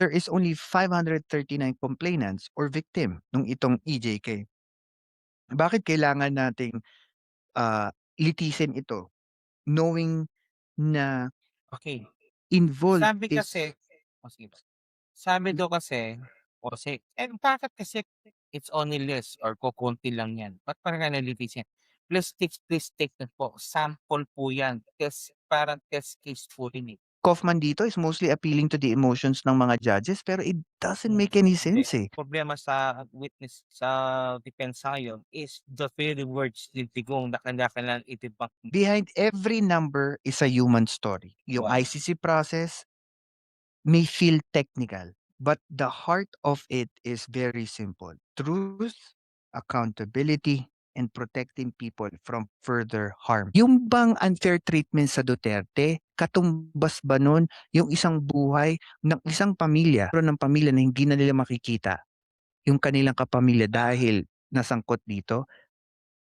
there is only 539 complainants or victim nung itong EJK. Bakit kailangan nating litisin ito knowing na Okay. involved Sabi kasi is sige po. Sabi daw kasi bakit kasi it's only less or kokonti lang yan, ba't parang nalilitisin? Please take note po, sample po yan, parang test case po rin, eh. Kaufman dito is mostly appealing to the emotions ng mga judges pero it doesn't make any Hindi. sense, eh. Problema sa sa depensayon is the very words ni Digong na kanya-kanyang i-debunk mo. Behind every number is a human story. Yung ICC process may feel technical, but the heart of it is very simple. Truth, accountability, and protecting people from further harm. Yung bang unfair treatment sa Duterte, katumbas ba nun yung isang buhay ng isang pamilya, pero ng pamilya na hindi na nila makikita yung kanilang kapamilya dahil nasangkot dito?